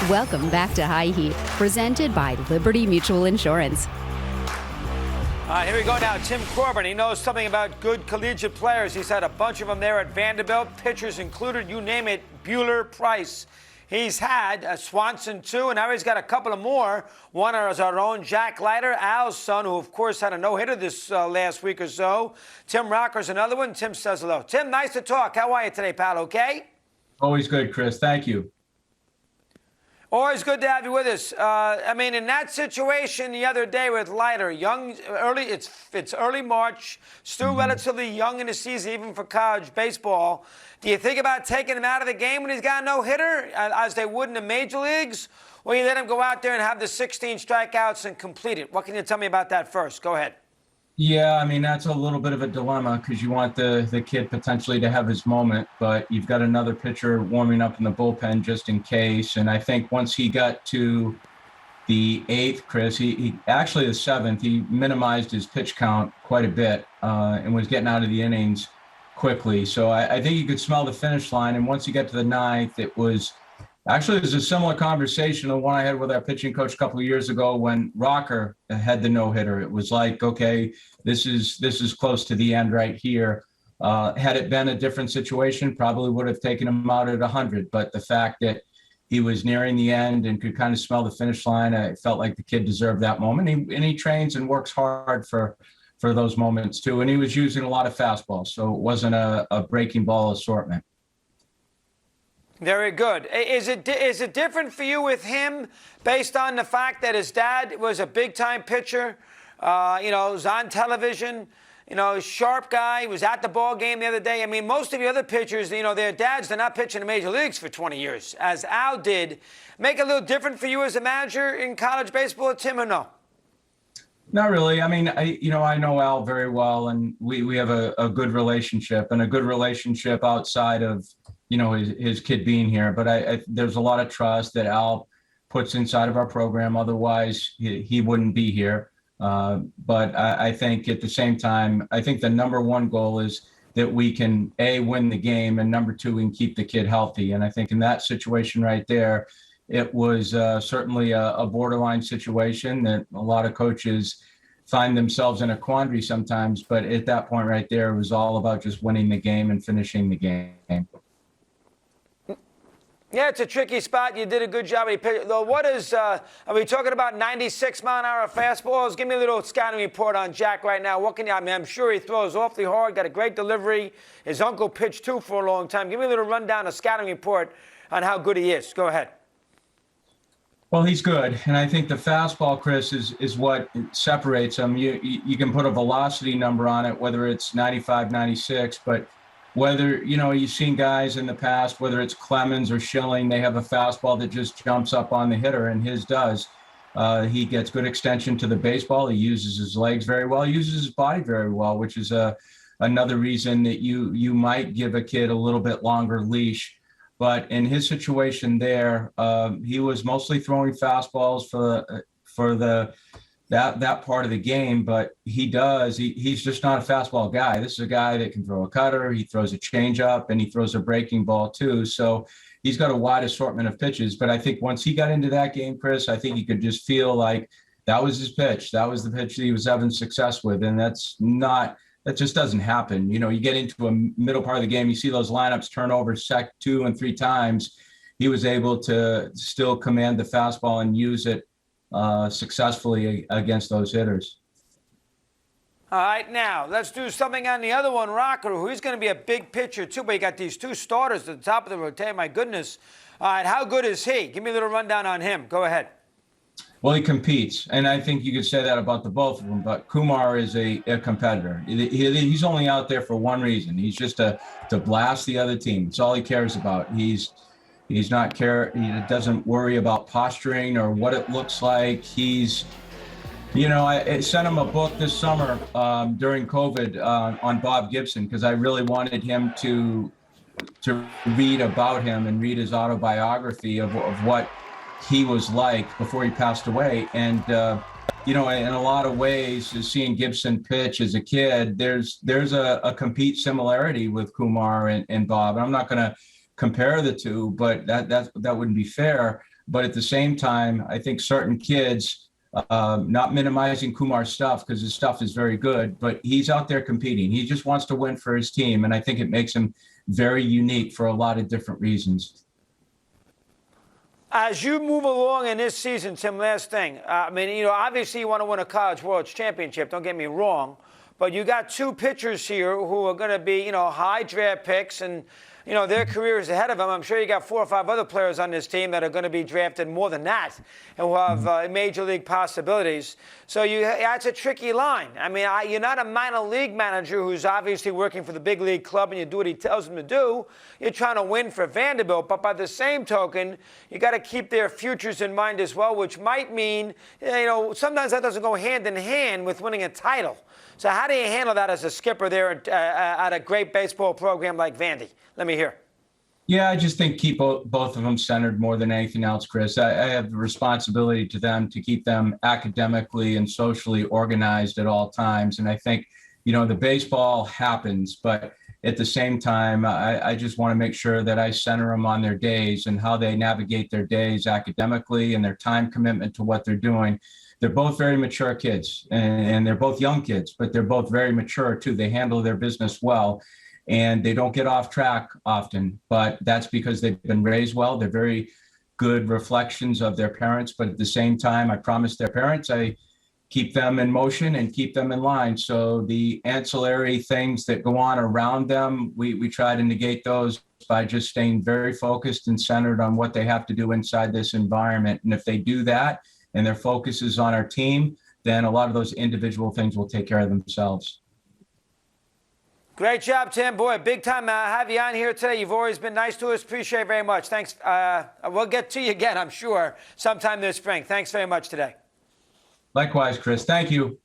Welcome back to High Heat, presented by Liberty Mutual Insurance. Here we go now. Tim Corbin, he knows something about good collegiate players. He's had a bunch of them there at Vanderbilt. Pitchers included, you name it, Bueller, Price. He's had Swanson, too, and now he's got a couple of more. One is our own Jack Leiter, Al's son, who, of course, had a no-hitter this last week or so. Tim Rocker's another one. Tim says hello. Tim, nice to talk. How are you today, pal? Okay? Always good, Chris. Thank you. Always good to have you with us. In that situation the other day with Leiter, it's early March, still relatively young in the season, even for college baseball. Do you think about taking him out of the game when he's got a no-hitter, as they would in the major leagues, or you let him go out there and have the 16 strikeouts and complete it? What can you tell me about that first? Go ahead. Yeah, that's a little bit of a dilemma because you want the kid potentially to have his moment, but you've got another pitcher warming up in the bullpen just in case. And I think once he got to the 8th, Chris, he actually the 7th, he minimized his pitch count quite a bit and was getting out of the innings quickly. So I think you could smell the finish line. And once you get to the 9th, it was a similar conversation to one I had with our pitching coach a couple of years ago when Rocker had the no-hitter. It was like, okay, this is close to the end right here. Had it been a different situation, probably would have taken him out at 100. But the fact that he was nearing the end and could kind of smell the finish line, I felt like the kid deserved that moment. And he trains and works hard for those moments too. And he was using a lot of fastballs, so it wasn't a breaking ball assortment. Very good. Is it different for you with him based on the fact that his dad was a big-time pitcher, was on television, sharp guy, he was at the ball game the other day? Most of the other pitchers, their dads, they're not pitching in the major leagues for 20 years, as Al did. Make it a little different for you as a manager in college baseball, Tim, or no? Not really. I know Al very well, and we have a good relationship and a good relationship outside of his kid being here, but there's a lot of trust that Al puts inside of our program. Otherwise, he wouldn't be here. But I think at the same time, I think the number one goal is that we can win the game, and number two, we can keep the kid healthy. And I think in that situation right there, it was certainly a borderline situation that a lot of coaches find themselves in a quandary sometimes. But at that point right there, it was all about just winning the game and finishing the game. Yeah, it's a tricky spot. You did a good job. What is, are we talking about 96-mile-an-hour fastballs? Give me a little scouting report on Jack right now. What can you, I'm sure he throws awfully hard, got a great delivery. His uncle pitched too for a long time. Give me a little rundown, a scouting report on how good he is. Go ahead. Well, he's good. And I think the fastball, Chris, is what separates him. You can put a velocity number on it, whether it's 95, 96, but whether, you've seen guys in the past, whether it's Clemens or Schilling, they have a fastball that just jumps up on the hitter, and his does. He gets good extension to the baseball. He uses his legs very well. He uses his body very well, which is another reason that you might give a kid a little bit longer leash. But in his situation there, he was mostly throwing fastballs for that part of the game, but he's just not a fastball guy. This is a guy that can throw a cutter, he throws a changeup, and he throws a breaking ball too. So he's got a wide assortment of pitches. But I think once he got into that game, Chris, I think you could just feel like that was his pitch. That was the pitch that he was having success with. And that just doesn't happen. You get into a middle part of the game, you see those lineups turn over 2 and 3 times. He was able to still command the fastball and use it successfully against those hitters. All right, now let's do something on the other one, Rocker, who is going to be a big pitcher too, but you got these 2 starters at the top of the rotation. My goodness. All right, how good is he? Give me a little rundown on him. Go ahead. Well, he competes, and I think you could say that about the both of them, but Kumar is a competitor. He's only out there for one reason. He's just to blast the other team. It's all he cares about. He doesn't worry about posturing or what it looks like. I sent him a book this summer during COVID on Bob Gibson because I really wanted him to read about him and read his autobiography of what he was like before he passed away. And in a lot of ways, seeing Gibson pitch as a kid, there's a complete similarity with Kumar and Bob. And I'm not going to compare the two, but that wouldn't be fair. But at the same time, I think certain kids, not minimizing Kumar's stuff because his stuff is very good, but he's out there competing. He just wants to win for his team, and I think it makes him very unique for a lot of different reasons. As you move along in this season, Tim, last thing. I mean, obviously you want to win a College World Championship. Don't get me wrong. But you got two pitchers here who are going to be, high draft picks, and, their career is ahead of them. I'm sure you got 4 or 5 other players on this team that are going to be drafted more than that and will have major league possibilities. So that's a tricky line. I mean, you're not a minor league manager who's obviously working for the big league club and you do what he tells him to do. You're trying to win for Vanderbilt. But by the same token, you got to keep their futures in mind as well, which might mean, sometimes that doesn't go hand in hand with winning a title. So how do you handle that as a skipper there at a great baseball program like Vandy? Let me hear. Yeah, I just think keep both of them centered more than anything else, Chris. I have the responsibility to them to keep them academically and socially organized at all times. And I think, the baseball happens, but at the same time, I just want to make sure that I center them on their days and how they navigate their days academically and their time commitment to what they're doing. They're both very mature kids, and they're both young kids, but they're both very mature too. They handle their business well, and they don't get off track often, but that's because they've been raised well. They're very good reflections of their parents, but at the same time, I promise their parents I keep them in motion and keep them in line. So the ancillary things that go on around them, we try to negate those by just staying very focused and centered on what they have to do inside this environment. And if they do that and their focus is on our team, then a lot of those individual things will take care of themselves. Great job, Tim. Boy, big time to have you on here today. You've always been nice to us. Appreciate it very much. Thanks. We'll get to you again, I'm sure, sometime this spring. Thanks very much today. Likewise, Chris. Thank you.